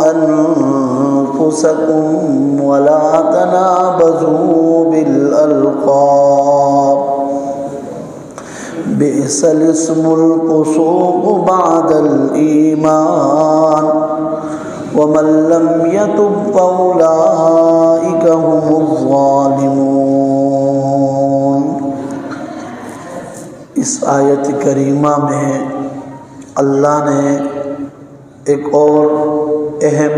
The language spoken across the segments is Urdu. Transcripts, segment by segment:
أنفسكم ولا تنابزوا بالألقاب بئس الاسم الفسوق بعد الإيمان ومن لم يتب فأولئك هم الظالمون۔ اس آیت کریمہ میں اللہ نے ایک اور اہم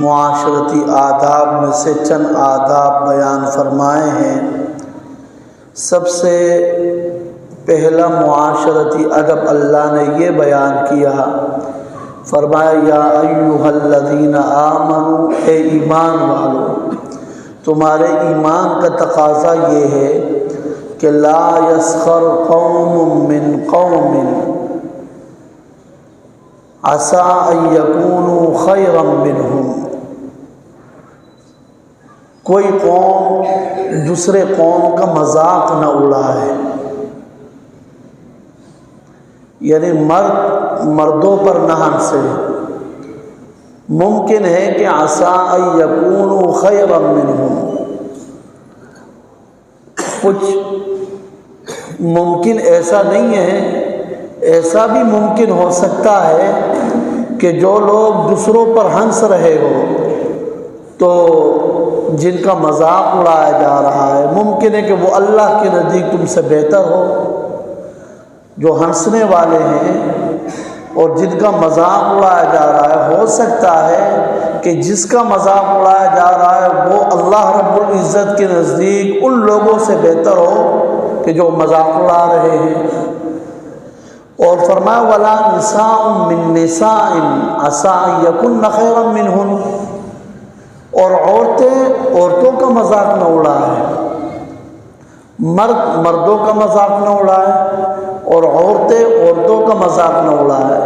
معاشرتی آداب میں سے چند آداب بیان فرمائے ہیں۔ سب سے پہلا معاشرتی ادب اللہ نے یہ بیان کیا، فرمایا یا ایھا الذین آمنوا، اے ایمان والو، تمہارے ایمان کا تقاضا یہ ہے کہ لا یسخر قوم من قوم عسى ان يكونوا خيرا منهم۔ کوئی قوم دوسرے قوم کا مذاق نہ اڑائے، یعنی مرد مردوں پر نہ ہنسے۔ ممکن ہے کہ عسى ان يكونوا خيرا منهم، کچھ ممکن ایسا نہیں ہے، ایسا بھی ممکن ہو سکتا ہے کہ جو لوگ دوسروں پر ہنس رہے ہو تو جن کا مذاق اڑایا جا رہا ہے، ممکن ہے کہ وہ اللہ کے نزدیک تم سے بہتر ہو۔ جو ہنسنے والے ہیں اور جن کا مذاق اڑایا جا رہا ہے، ہو سکتا ہے کہ جس کا مذاق اڑایا جا رہا ہے وہ اللہ رب العزت کے نزدیک ان لوگوں سے بہتر ہو کہ جو مذاق اڑا رہے ہیں۔ اور فرمایا ولا نساء من نساء عسى ان يكن خيرا منهن، اور عورتوں کا مذاق نہ اڑائے، مرد مردوں کا مذاق نہ اڑائے اور عورتوں کا مذاق نہ اڑائے۔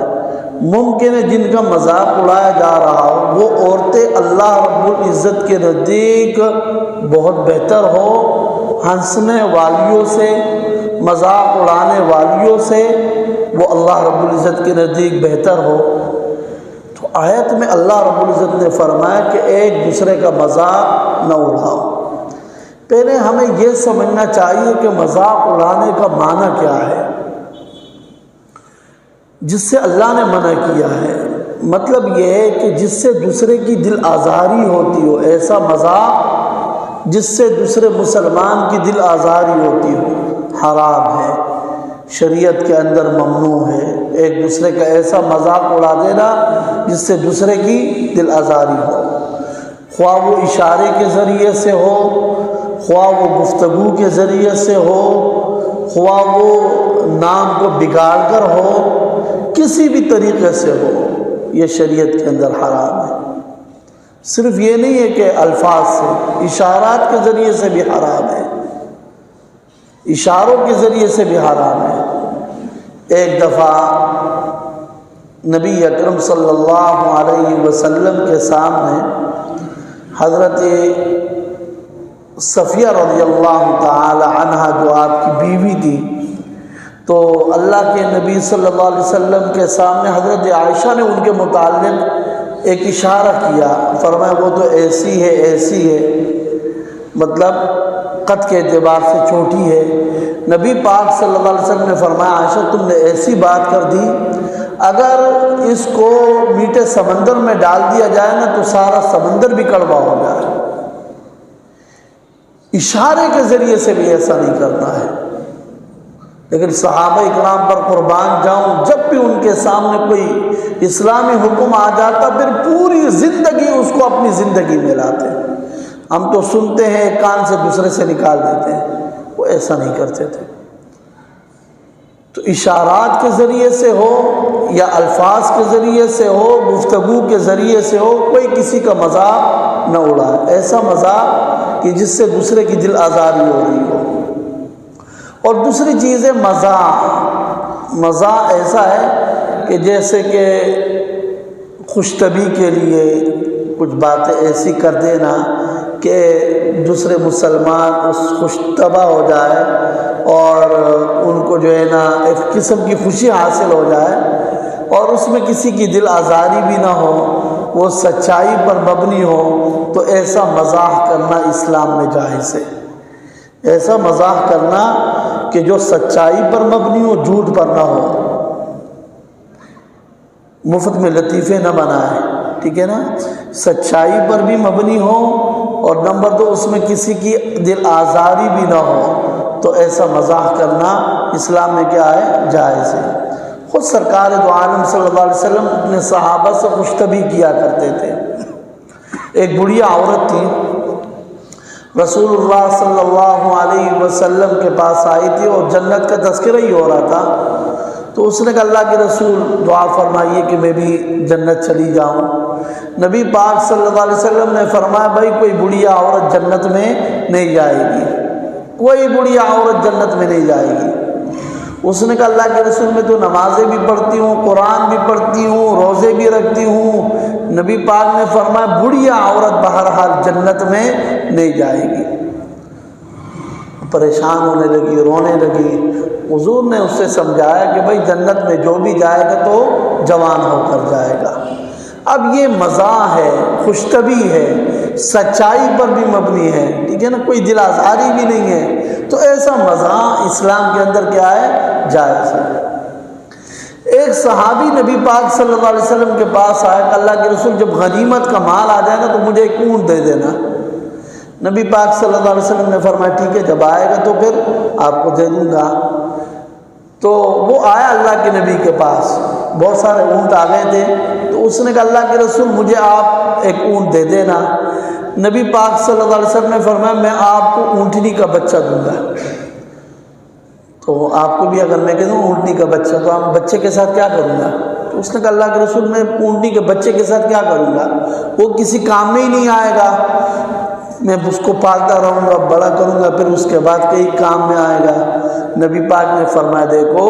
ممکن ہے جن کا مذاق اڑایا جا رہا ہو وہ عورتیں اللہ رب العزت کے نزدیک بہت بہتر ہو، ہنسنے والیوں سے، مذاق اڑانے والیوں سے وہ اللہ رب العزت کے نزدیک بہتر ہو۔ تو آیت میں اللہ رب العزت نے فرمایا کہ ایک دوسرے کا مذاق نہ اڑاؤ۔ پہلے ہمیں یہ سمجھنا چاہیے کہ مذاق اڑانے کا معنی کیا ہے، جس سے اللہ نے منع کیا ہے۔ مطلب یہ ہے کہ جس سے دوسرے کی دل آزاری ہوتی ہو، ایسا مذاق جس سے دوسرے مسلمان کی دل آزاری ہوتی ہو حرام ہے، شریعت کے اندر ممنوع ہے۔ ایک دوسرے کا ایسا مذاق اڑا دینا جس سے دوسرے کی دل آزاری ہو، خواہ وہ اشارے کے ذریعے سے ہو، خواہ وہ گفتگو کے ذریعے سے ہو، خواہ وہ نام کو بگاڑ کر ہو، کسی بھی طریقے سے ہو، یہ شریعت کے اندر حرام ہے۔ صرف یہ نہیں ہے کہ الفاظ سے، اشارات کے ذریعے سے بھی حرام ہے، اشاروں کے ذریعے سے بھی حرام ہے۔ ایک دفعہ نبی اکرم صلی اللہ علیہ وسلم کے سامنے حضرت صفیہ رضی اللہ تعالی عنہ جو آپ کی بیوی تھی، تو اللہ کے نبی صلی اللہ علیہ وسلم کے سامنے حضرت عائشہ نے ان کے متعلق ایک اشارہ کیا، فرمایا وہ تو ایسی ہے ایسی ہے، مطلب قد کے اعتبار سے چھوٹی ہے۔ نبی پاک صلی اللہ علیہ وسلم نے فرمایا عائشہ تم نے ایسی بات کر دی، اگر اس کو میٹھے سمندر میں ڈال دیا جائے نا تو سارا سمندر بھی کڑوا ہو جائے۔ اشارے کے ذریعے سے بھی ایسا نہیں کرنا ہے۔ لیکن صحابہ اکرام پر قربان جاؤں، جب بھی ان کے سامنے کوئی اسلامی حکم آ جاتا پھر پوری زندگی اس کو اپنی زندگی میں لاتے ہیں۔ ہم تو سنتے ہیں ایک کان سے دوسرے سے نکال دیتے ہیں، وہ ایسا نہیں کرتے تھے۔ تو اشارات کے ذریعے سے ہو یا الفاظ کے ذریعے سے ہو، گفتگو کے ذریعے سے ہو، کوئی کسی کا مذاق نہ اڑائے، ایسا مذاق کہ جس سے دوسرے کی دل آزاری ہو رہی ہو۔ اور دوسری چیز ہے مزاح ایسا ہے کہ جیسے کہ خوش طبعی کے لیے کچھ باتیں ایسی کر دینا کہ دوسرے مسلمان اس خوش طبع ہو جائے اور ان کو جو ہے نا ایک قسم کی خوشی حاصل ہو جائے اور اس میں کسی کی دل آزاری بھی نہ ہو وہ سچائی پر مبنی ہو تو ایسا مزاح کرنا اسلام میں جائز ہے۔ ایسا مزاح کرنا کہ جو سچائی پر مبنی ہو، جھوٹ پر نہ ہو، مفت میں لطیفے نہ بنائے، ٹھیک ہے نا، سچائی پر بھی مبنی ہو، اور نمبر 2 اس میں کسی کی دل آزاری بھی نہ ہو، تو ایسا مزاح کرنا اسلام میں کیا ہے؟ جائز ہے۔ خود سرکار دو عالم صلی اللہ علیہ وسلم اپنے صحابہ سے خوش طبعی کیا کرتے تھے۔ ایک بڑھیا عورت تھی، رسول اللہ صلی اللہ علیہ وسلم کے پاس آئی تھی اور جنت کا تذکرہ ہی ہو رہا تھا، تو اس نے کہا اللہ کے رسول دعا فرمائیے کہ میں بھی جنت چلی جاؤں۔ نبی پاک صلی اللہ علیہ وسلم نے فرمایا بھائی کوئی بڑھیا عورت جنت میں نہیں جائے گی، کوئی بڑھیا عورت جنت میں نہیں جائے گی۔ اس نے کہا اللہ کے رسول میں تو نمازیں بھی پڑھتی ہوں، قرآن بھی پڑھتی ہوں، روزے بھی رکھتی ہوں۔ نبی پاک نے فرمایا بڑھیا عورت بہرحال جنت میں نہیں جائے گی۔ پریشان ہونے لگی، رونے لگی۔ حضور نے اس سے سمجھایا کہ بھائی جنت میں جو بھی جائے گا تو جوان ہو کر جائے گا۔ اب یہ مزاح ہے، خوش طبعی ہے، سچائی پر بھی مبنی ہے، ٹھیک ہے نا، کوئی دل آزاری بھی نہیں ہے، تو ایسا مزاح اسلام کے اندر کیا ہے؟ جائز ہے۔ ایک صحابی نبی پاک صلی اللہ علیہ وسلم کے پاس آیا کہ اللہ کے رسول جب غنیمت کا مال آ جائے گا تو مجھے ایک اونٹ دے دینا۔ نبی پاک صلی اللہ علیہ وسلم نے فرمایا ٹھیک ہے، جب آئے گا تو پھر آپ کو دے دوں گا۔ تو وہ آیا اللہ کے نبی کے پاس، بہت سارے اونٹ آ گئے تھے، تو اس نے کہا اللہ کے رسول مجھے آپ ایک اونٹ دے دینا۔ نبی پاک صلی اللہ علیہ وسلم نے فرمایا میں آپ کو اونٹنی کا بچہ دوں گا۔ تو آپ کو بھی اگر میں کہہ دوں اونٹنی کا بچہ تو آپ بچے کے ساتھ کیا کروں گا؟ تو اس نے کہا اللہ کے رسول میں اونٹنی کے بچے کے ساتھ کیا کروں گا؟ وہ کسی کام میں ہی نہیں آئے گا، میں اس کو پالتا رہوں گا، بڑا کروں گا، پھر اس کے بعد کئی کام میں آئے گا۔ نبی پاک نے فرمایا دیکھو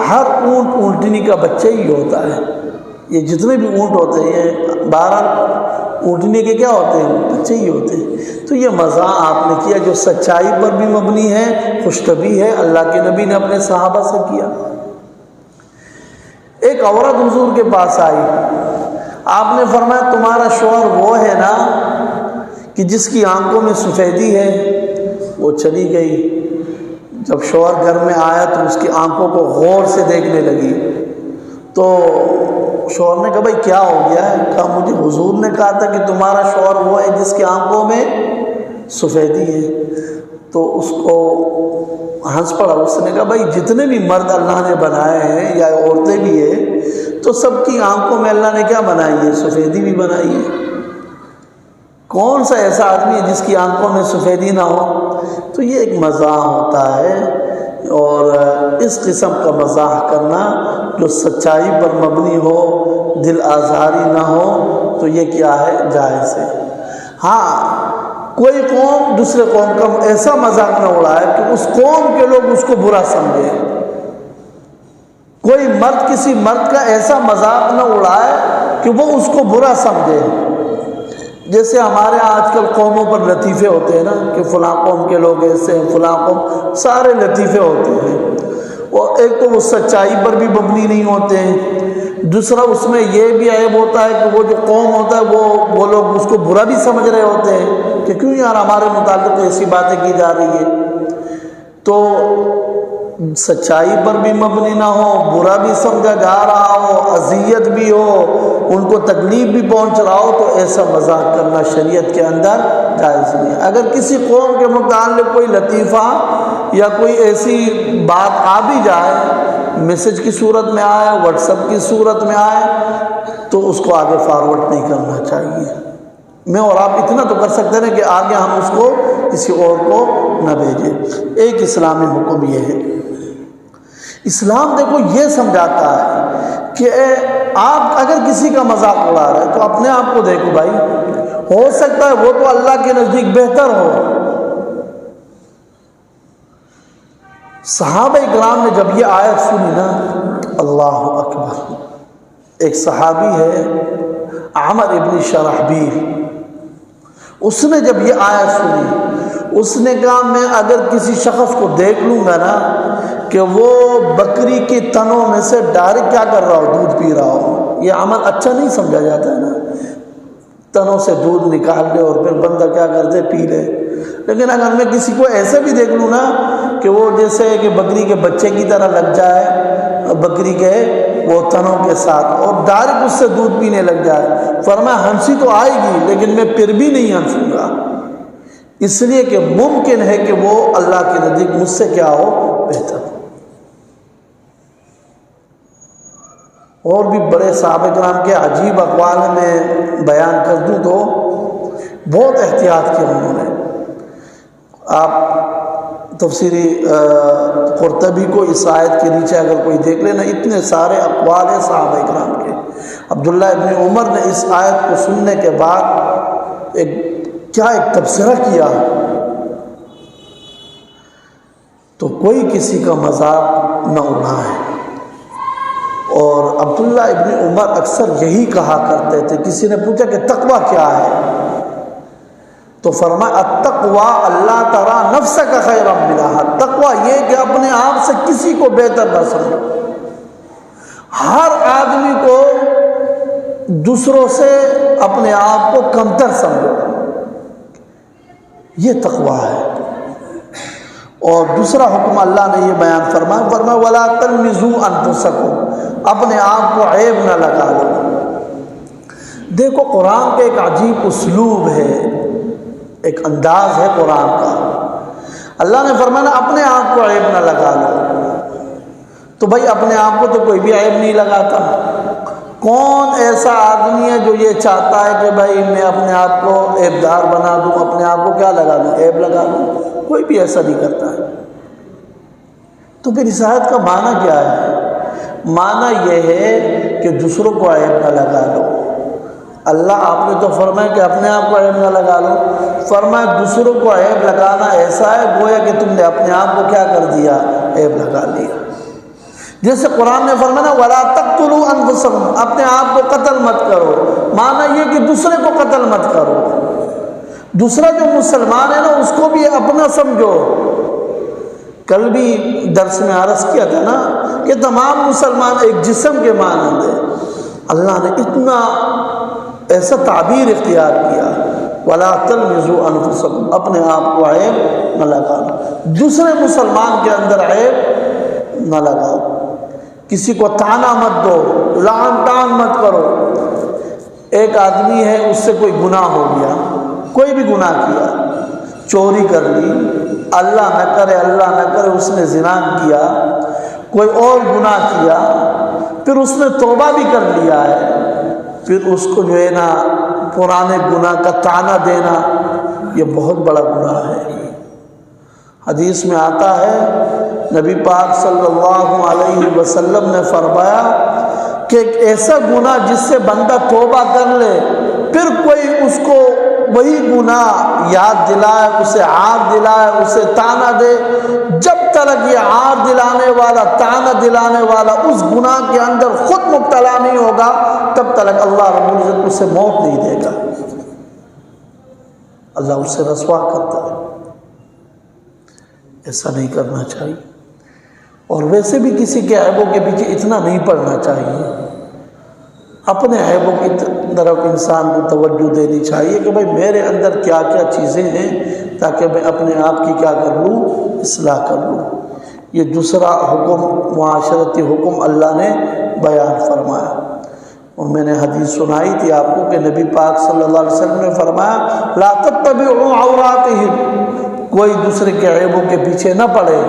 ہر اونٹ اونٹنی کا بچہ ہی ہوتا ہے، یہ جتنے بھی اونٹ ہوتے ہیں یہ 12 اونٹنی کے کیا ہوتے ہیں؟ بچے ہی ہوتے ہیں۔ تو یہ مزاح آپ نے کیا جو سچائی پر بھی مبنی ہے، خوش طبعی ہے، اللہ کے نبی نے اپنے صحابہ سے کیا۔ ایک عورت حضور کے پاس آئی، آپ نے فرمایا تمہارا شوہر وہ ہے نا کہ جس کی آنکھوں میں سفیدی ہے؟ وہ چلی گئی۔ جب شوہر گھر میں آیا تو اس کی آنکھوں کو غور سے دیکھنے لگی، تو شوہر نے کہا بھائی کیا ہو گیا ہے؟ کہا مجھے حضور نے کہا تھا کہ تمہارا شوہر وہ ہے جس کی آنکھوں میں سفیدی ہے۔ تو اس کو ہنس پڑا، اس نے کہا بھائی جتنے بھی مرد اللہ نے بنائے ہیں یا عورتیں بھی ہیں تو سب کی آنکھوں میں اللہ نے کیا بنائی ہے؟ سفیدی بھی بنائی ہے۔ کون سا ایسا آدمی ہے جس کی آنکھوں میں سفیدی نہ ہو؟ تو یہ ایک مزاح ہوتا ہے، اور اس قسم کا مزاح کرنا جو سچائی پر مبنی ہو، دل آزاری نہ ہو، تو یہ کیا ہے؟ جائز ہے۔ ہاں کوئی قوم دوسرے قوم کا ایسا مذاق نہ اڑائے کہ اس قوم کے لوگ اس کو برا سمجھے، کوئی مرد کسی مرد کا ایسا مذاق نہ اڑائے کہ وہ اس کو برا سمجھے۔ جیسے ہمارے آج کل قوموں پر لطیفے ہوتے ہیں نا کہ فلاں قوم کے لوگ ایسے ہیں، فلاں قوم، سارے لطیفے ہوتے ہیں، اور ایک تو وہ سچائی پر بھی مبنی نہیں ہوتے ہیں، دوسرا اس میں یہ بھی عیب ہوتا ہے کہ وہ جو قوم ہوتا ہے وہ لوگ اس کو برا بھی سمجھ رہے ہوتے ہیں کہ کیوں یار ہمارے متعلق ایسی باتیں کی جا رہی ہے۔ تو سچائی پر بھی مبنی نہ ہو، برا بھی سمجھا جا رہا ہو، اذیت بھی ہو، ان کو تکلیف بھی پہنچ رہا ہو، تو ایسا مذاق کرنا شریعت کے اندر جائز نہیں ہے۔ اگر کسی قوم کے متعلق کوئی لطیفہ یا کوئی ایسی بات آ بھی جائے، میسج کی صورت میں آئے، واٹس ایپ کی صورت میں آئے، تو اس کو آگے فارورڈ نہیں کرنا چاہیے۔ میں اور آپ اتنا تو کر سکتے ہیں کہ آگے ہم اس کو کسی اور کو نہ بھیجیں۔ ایک اسلامی حکم یہ ہے، اسلام دیکھو یہ سمجھاتا ہے کہ آپ اگر کسی کا مذاق اڑا رہے تو اپنے آپ کو دیکھو بھائی، ہو سکتا ہے وہ تو اللہ کے نزدیک بہتر ہو۔ صحابہ اکرام نے جب یہ آیت سنی نا، اللہ اکبر، ایک صحابی ہے عمر ابن شرحبیل، اس نے جب یہ آیت سنی، اس نے کہا میں اگر کسی شخص کو دیکھ لوں گا نا کہ وہ بکری کی تنوں میں سے ڈائریکٹ کیا کر رہا ہو؟ دودھ پی رہا ہو، یہ عمل اچھا نہیں سمجھا جاتا ہے نا۔ تنوں سے دودھ نکال لے اور پھر بندہ کیا کرتے پی لے. لیکن اگر میں کسی کو ایسے بھی دیکھ لوں نا کہ وہ جیسے کہ بکری کے بچے کی طرح لگ جائے بکری کے وہ تنوں کے ساتھ اور ڈائریکٹ اس سے دودھ پینے لگ جائے، فرمایا ہنسی تو آئے گی لیکن میں پھر بھی نہیں ہنسوں گا، اس لیے کہ ممکن ہے کہ وہ اللہ کے نزدیک مجھ سے کیا ہو بہتر. اور بھی بڑے صحابہ کرام کے عجیب اقوال میں بیان کر دوں تو بہت احتیاط کیا انہوں نے. آپ تفسیری قرطبی کو اس آیت کے نیچے اگر کوئی دیکھ لینا اتنے سارے اقوال ہیں صحابہ کرام کے. عبداللہ ابن عمر نے اس آیت کو سننے کے بعد ایک تبصرہ کیا تو کوئی کسی کا مذاق نہ اڑائے. اور عبداللہ ابن عمر اکثر یہی کہا کرتے تھے. کسی نے پوچھا کہ تقویٰ کیا ہے تو فرمایا التقویٰ اللہ ترى نفسک خیرا منہا. تقویٰ یہ کہ اپنے آپ سے کسی کو بہتر نہ سمجھو. ہر آدمی کو دوسروں سے اپنے آپ کو کمتر سمجھو، یہ تقویٰ ہے. اور دوسرا حکم اللہ نے یہ بیان فرمایا وَلَا تَلْمِزُوا أَنفُسَكُمْ، اپنے آپ کو عیب نہ لگا لو. دیکھو قرآن کا ایک عجیب اسلوب ہے، ایک انداز ہے قرآن کا. اللہ نے فرمایا اپنے آپ کو عیب نہ لگا لو. تو بھائی اپنے آپ کو تو کوئی بھی عیب نہیں لگاتا. کون ایسا آدمی ہے جو یہ چاہتا ہے کہ بھائی میں اپنے آپ کو عیبدار بنا دوں، اپنے آپ کو کیا لگا دوں، عیب لگا دوں؟ کوئی بھی ایسا نہیں کرتا ہے. تو پھر اس آیت کا معنی کیا ہے؟ معنی یہ ہے کہ دوسروں کو عیب نہ لگا لو. اللہ آپ نے تو فرمایا کہ اپنے آپ کو عیب نہ لگا لو، فرمایا دوسروں کو عیب لگانا ایسا ہے گویا کہ تم نے اپنے آپ کو کیا کر دیا، عیب لگا لیا. جیسے قرآن نے فرمایا وَلَا تَقْتُلُوا أَنفُسَكُمْ، اپنے آپ کو قتل مت کرو. معنی یہ کہ دوسرے کو قتل مت کرو. دوسرا جو مسلمان ہے نا اس کو بھی اپنا سمجھو. کل بھی درس میں عرض کیا تھا نا کہ تمام مسلمان ایک جسم کے مانند ہیں. اللہ نے اتنا ایسا تعبیر اختیار کیا وَلَا تَلْمِزُوا أَنفُسَكُمْ، اپنے آپ کو عیب نہ لگاؤ، دوسرے مسلمان کے اندر عیب نہ لگاؤ. کسی کو تانا مت دو، لعن طعن مت کرو. ایک آدمی ہے اس سے کوئی گناہ ہو گیا، کوئی بھی گناہ کیا، چوری کر لی، اللہ نہ کرے اس نے زنا کیا، کوئی اور گناہ کیا، پھر اس نے توبہ بھی کر لیا ہے، پھر اس کو جو ہے نا پرانے گناہ کا طعنہ دینا یہ بہت بڑا گناہ ہے. حدیث میں آتا ہے نبی پاک صلی اللہ علیہ وسلم نے فرمایا کہ ایک ایسا گناہ جس سے بندہ توبہ کر لے پھر کوئی اس کو وہی گناہ یاد دلائے، اسے عار دلائے، اسے طعنہ دے، جب تک یہ عار دلانے والا، طعنہ دلانے والا اس گناہ کے اندر خود مبتلا نہیں ہوگا تب تک اللہ رب العزت اسے موت نہیں دے گا. اللہ اسے رسوا کرتا ہے. ایسا نہیں کرنا چاہیے. اور ویسے بھی کسی کے عیبوں کے پیچھے اتنا نہیں پڑنا چاہیے. اپنے عیبوں کی طرف انسان کو توجہ دینی چاہیے کہ بھائی میرے اندر کیا کیا چیزیں ہیں تاکہ میں اپنے آپ کی کیا کر لوں، اصلاح کر لوں. یہ دوسرا حکم، معاشرتی حکم اللہ نے بیان فرمایا. اور میں نے حدیث سنائی تھی آپ کو کہ نبی پاک صلی اللہ علیہ وسلم نے فرمایا لا تتبعوا عوراتہم، کوئی دوسرے کے عیبوں کے پیچھے نہ پڑے.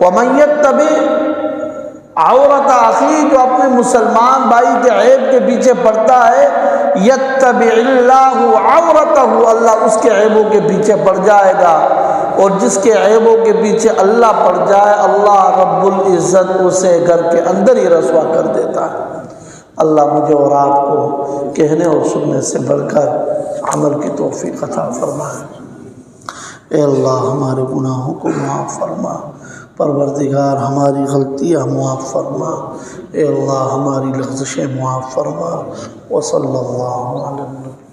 ومن یتبع عورت اخی، جو اپنے مسلمان بھائی کے عیب کے پیچھے پڑتا ہے، یتبع اللہ عورتہ، اللہ اس کے عیبوں کے پیچھے پڑ جائے گا. اور جس کے عیبوں کے پیچھے اللہ پڑ جائے اللہ رب العزت اسے گھر کے اندر ہی رسوا کر دیتا ہے. اللہ مجھے اور آپ کو کہنے اور سننے سے بڑھ کر عمل کی توفیق عطا فرمائے. اے اللہ ہمارے گناہوں کو معاف فرما، پروردگار ہماری غلطیاں معاف فرما، اے اللہ ہماری لغزشیں معاف فرما. وصلی اللہ علیہ وسلم.